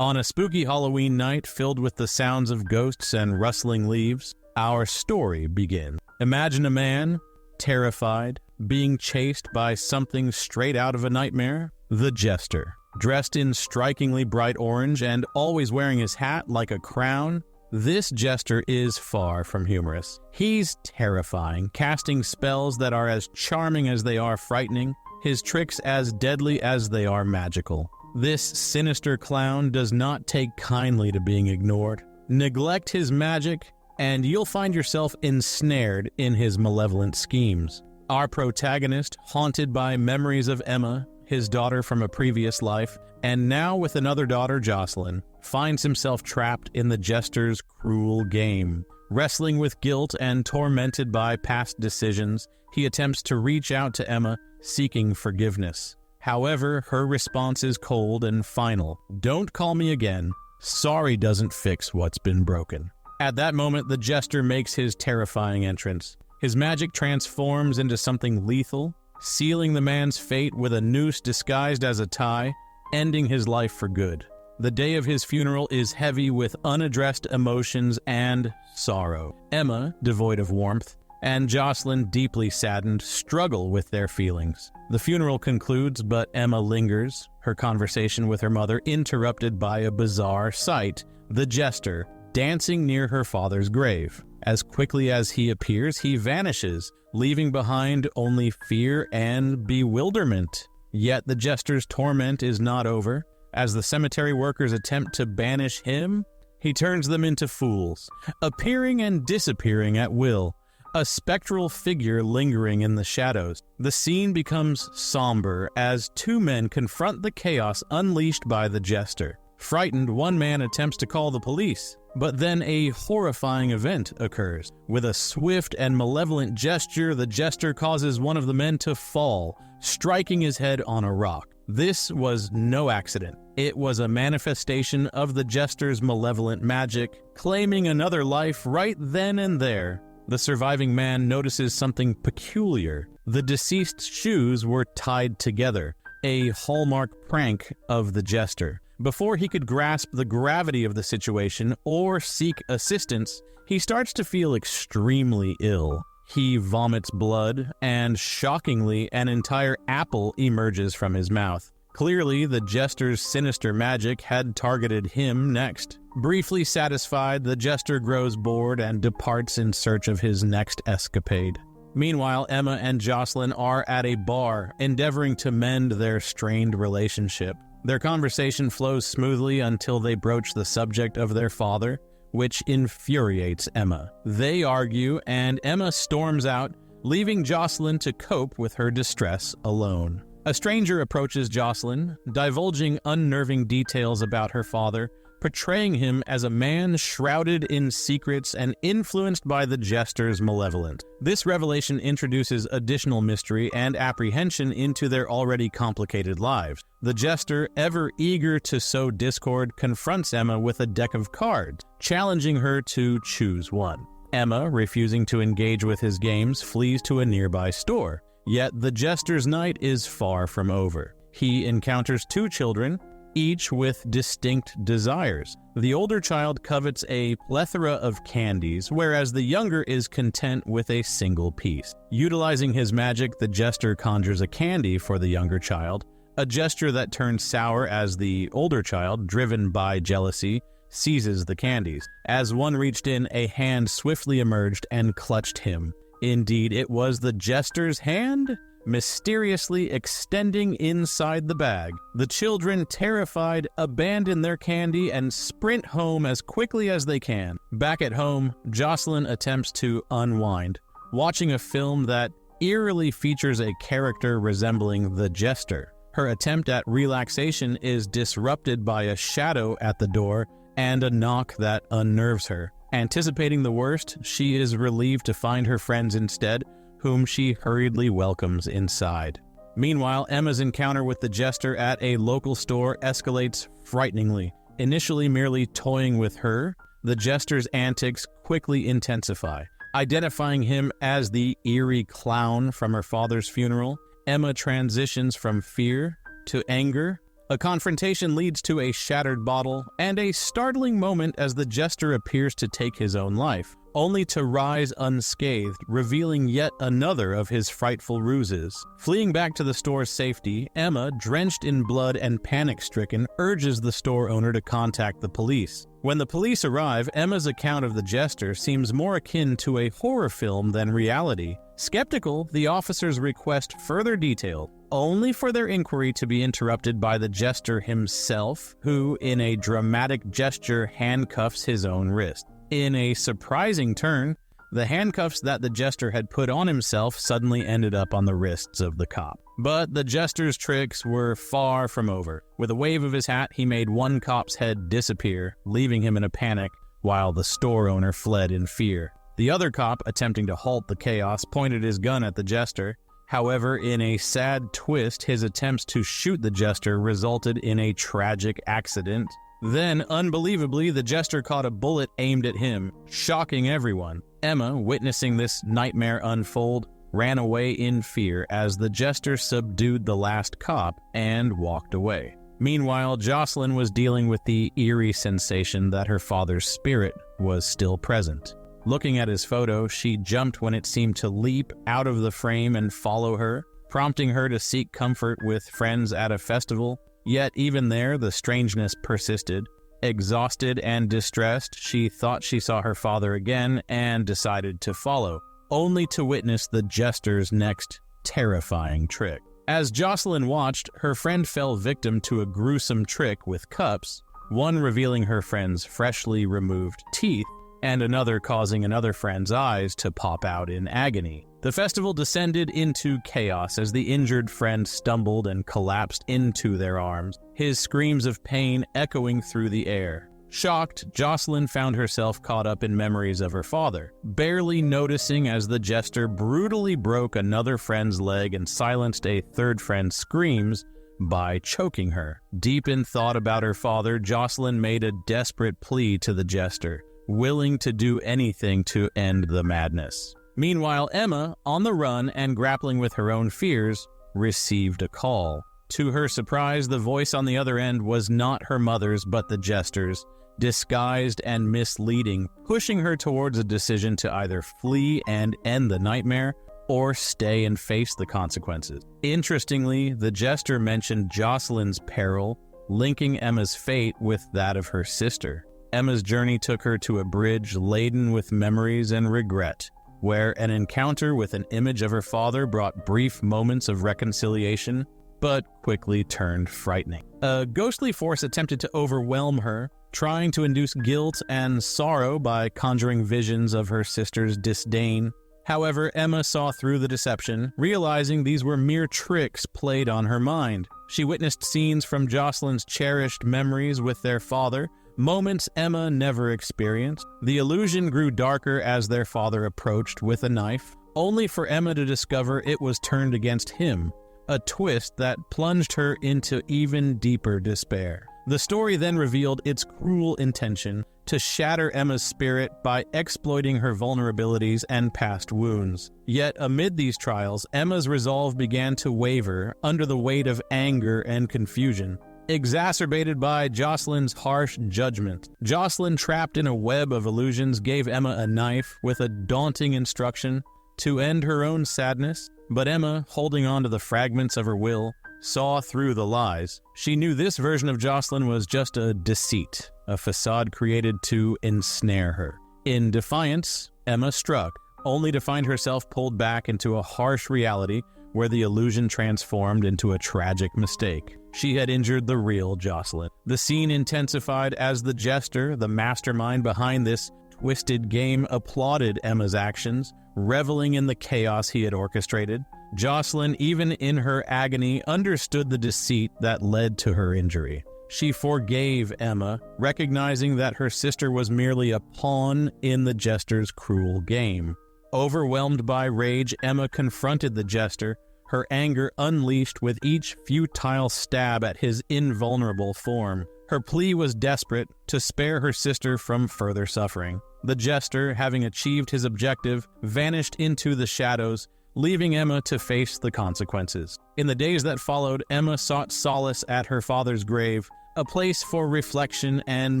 On a spooky Halloween night filled with the sounds of ghosts and rustling leaves, our story begins. Imagine a man, terrified, being chased by something straight out of a nightmare. The Jester, dressed in strikingly bright orange and always wearing his hat like a crown. This Jester is far from humorous. He's terrifying, casting spells that are as charming as they are frightening, his tricks as deadly as they are magical. This sinister clown does not take kindly to being ignored. Neglect his magic, and you'll find yourself ensnared in his malevolent schemes. Our protagonist, haunted by memories of Emma, his daughter from a previous life, and now with another daughter, Jocelyn, finds himself trapped in the Jester's cruel game. Wrestling with guilt and tormented by past decisions, he attempts to reach out to Emma, seeking forgiveness. However, her response is cold and final. "Don't call me again. Sorry doesn't fix what's been broken." At that moment, the Jester makes his terrifying entrance. His magic transforms into something lethal, sealing the man's fate with a noose disguised as a tie, ending his life for good. The day of his funeral is heavy with unaddressed emotions and sorrow. Emma, devoid of warmth, and Jocelyn, deeply saddened, struggle with their feelings. The funeral concludes, but Emma lingers, her conversation with her mother interrupted by a bizarre sight: the Jester dancing near her father's grave. As quickly as he appears, he vanishes, leaving behind only fear and bewilderment. Yet the Jester's torment is not over. As the cemetery workers attempt to banish him, he turns them into fools, appearing and disappearing at will, a spectral figure lingering in the shadows. The scene becomes somber as two men confront the chaos unleashed by the Jester. Frightened, one man attempts to call the police, but then a horrifying event occurs. With a swift and malevolent gesture, the Jester causes one of the men to fall, striking his head on a rock. This was no accident. It was a manifestation of the Jester's malevolent magic, claiming another life right then and there. The surviving man notices something peculiar. The deceased's shoes were tied together, a hallmark prank of the Jester. Before he could grasp the gravity of the situation or seek assistance, he starts to feel extremely ill. He vomits blood, and shockingly, an entire apple emerges from his mouth. Clearly, the Jester's sinister magic had targeted him next. Briefly satisfied, the Jester grows bored and departs in search of his next escapade. Meanwhile, Emma and Jocelyn are at a bar, endeavoring to mend their strained relationship. Their conversation flows smoothly until they broach the subject of their father, which infuriates Emma. They argue, and Emma storms out, leaving Jocelyn to cope with her distress alone. A stranger approaches Jocelyn, divulging unnerving details about her father, portraying him as a man shrouded in secrets and influenced by the Jester's malevolence. This revelation introduces additional mystery and apprehension into their already complicated lives. The Jester, ever eager to sow discord, confronts Emma with a deck of cards, challenging her to choose one. Emma, refusing to engage with his games, flees to a nearby store. Yet the Jester's night is far from over. He encounters two children, each with distinct desires. The older child covets a plethora of candies, whereas the younger is content with a single piece. Utilizing his magic, the Jester conjures a candy for the younger child, a gesture that turns sour as the older child, driven by jealousy, seizes the candies. As one reached in, a hand swiftly emerged and clutched him. Indeed, it was the Jester's hand, mysteriously extending inside the bag. The children, terrified, abandon their candy and sprint home as quickly as they can. Back at home, Jocelyn attempts to unwind, watching a film that eerily features a character resembling the Jester. Her attempt at relaxation is disrupted by a shadow at the door and a knock that unnerves her. Anticipating the worst, she is relieved to find her friends instead, whom she hurriedly welcomes inside. Meanwhile, Emma's encounter with the Jester at a local store escalates frighteningly. Initially merely toying with her, the Jester's antics quickly intensify. Identifying him as the eerie clown from her father's funeral, Emma transitions from fear to anger A confrontation leads to a shattered bottle and a startling moment as the Jester appears to take his own life, only to rise unscathed, revealing yet another of his frightful ruses. Fleeing back to the store's safety, Emma, drenched in blood and panic-stricken, urges the store owner to contact the police. When the police arrive, Emma's account of the Jester seems more akin to a horror film than reality. Skeptical, the officers request further detail, only for their inquiry to be interrupted by the Jester himself, who, in a dramatic gesture, handcuffs his own wrist. In a surprising turn, the handcuffs that the Jester had put on himself suddenly ended up on the wrists of the cop. But the Jester's tricks were far from over. With a wave of his hat, he made one cop's head disappear, leaving him in a panic, while the store owner fled in fear. The other cop, attempting to halt the chaos, pointed his gun at the Jester. However, in a sad twist, his attempts to shoot the Jester resulted in a tragic accident. Then, unbelievably, the Jester caught a bullet aimed at him, shocking everyone. Emma, witnessing this nightmare unfold, ran away in fear as the Jester subdued the last cop and walked away. Meanwhile, Jocelyn was dealing with the eerie sensation that her father's spirit was still present. Looking at his photo, she jumped when it seemed to leap out of the frame and follow her, prompting her to seek comfort with friends at a festival. Yet even there, the strangeness persisted. Exhausted and distressed, she thought she saw her father again and decided to follow, only to witness the Jester's next terrifying trick. As Jocelyn watched, her friend fell victim to a gruesome trick with cups, one revealing her friend's freshly removed teeth, and another causing another friend's eyes to pop out in agony. The festival descended into chaos as the injured friend stumbled and collapsed into their arms, his screams of pain echoing through the air. Shocked, Jocelyn found herself caught up in memories of her father, barely noticing as the Jester brutally broke another friend's leg and silenced a third friend's screams by choking her. Deep in thought about her father, Jocelyn made a desperate plea to the Jester, willing to do anything to end the madness. Meanwhile, Emma, on the run and grappling with her own fears, received a call. To her surprise, the voice on the other end was not her mother's but the Jester's, disguised and misleading, pushing her towards a decision to either flee and end the nightmare or stay and face the consequences. Interestingly, the Jester mentioned Jocelyn's peril, linking Emma's fate with that of her sister. Emma's journey took her to a bridge laden with memories and regret, where an encounter with an image of her father brought brief moments of reconciliation, but quickly turned frightening. A ghostly force attempted to overwhelm her, trying to induce guilt and sorrow by conjuring visions of her sister's disdain. However, Emma saw through the deception, realizing these were mere tricks played on her mind. She witnessed scenes from Jocelyn's cherished memories with their father, moments Emma never experienced. The illusion grew darker as their father approached with a knife, only for Emma to discover it was turned against him, a twist that plunged her into even deeper despair. The story then revealed its cruel intention to shatter Emma's spirit by exploiting her vulnerabilities and past wounds. Yet amid these trials, Emma's resolve began to waver under the weight of anger and confusion, exacerbated by Jocelyn's harsh judgment. Jocelyn, trapped in a web of illusions, gave Emma a knife with a daunting instruction to end her own sadness, but Emma, holding on to the fragments of her will, saw through the lies. She knew this version of Jocelyn was just a deceit, a facade created to ensnare her. In defiance, Emma struck, only to find herself pulled back into a harsh reality where the illusion transformed into a tragic mistake. She had injured the real Jocelyn. The scene intensified as the Jester, the mastermind behind this twisted game, applauded Emma's actions, reveling in the chaos he had orchestrated. Jocelyn, even in her agony, understood the deceit that led to her injury. She forgave Emma, recognizing that her sister was merely a pawn in the Jester's cruel game. Overwhelmed by rage, Emma confronted the Jester, her anger unleashed with each futile stab at his invulnerable form. Her plea was desperate, to spare her sister from further suffering. The Jester, having achieved his objective, vanished into the shadows, leaving Emma to face the consequences. In the days that followed, Emma sought solace at her father's grave, a place for reflection and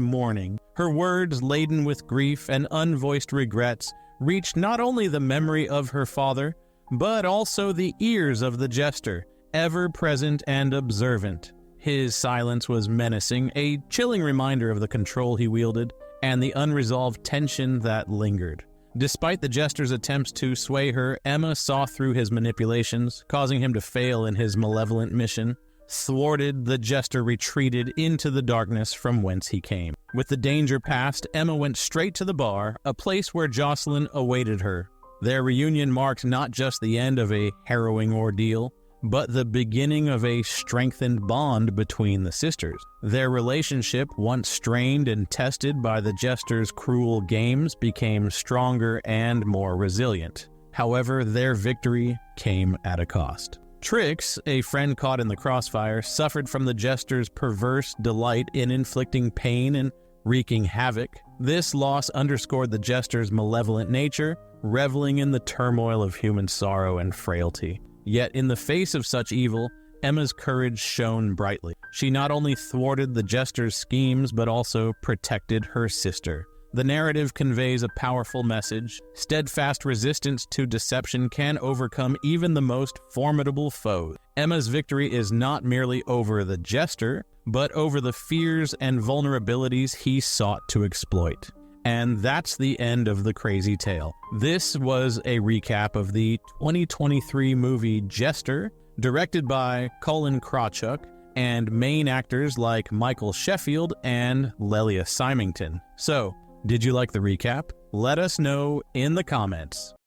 mourning. Her words, laden with grief and unvoiced regrets, reached not only the memory of her father, but also the ears of the Jester, ever present and observant. His silence was menacing, a chilling reminder of the control he wielded and the unresolved tension that lingered. Despite the Jester's attempts to sway her, Emma saw through his manipulations, causing him to fail in his malevolent mission. Thwarted, the Jester retreated into the darkness from whence he came. With the danger past, Emma went straight to the bar, a place where Jocelyn awaited her. Their reunion marked not just the end of a harrowing ordeal, but the beginning of a strengthened bond between the sisters. Their relationship, once strained and tested by the Jester's cruel games, became stronger and more resilient. However, their victory came at a cost. Trix, a friend caught in the crossfire, suffered from the Jester's perverse delight in inflicting pain and wreaking havoc. This loss underscored the Jester's malevolent nature, reveling in the turmoil of human sorrow and frailty. Yet in the face of such evil, Emma's courage shone brightly. She not only thwarted the Jester's schemes, but also protected her sister. The narrative conveys a powerful message. Steadfast resistance to deception can overcome even the most formidable foes. Emma's victory is not merely over the Jester, but over the fears and vulnerabilities he sought to exploit. And that's the end of the crazy tale. This was a recap of the 2023 movie Jester, directed by Colin Krawchuk, and main actors like Michael Sheffield and Lelia Symington. So, did you like the recap? Let us know in the comments.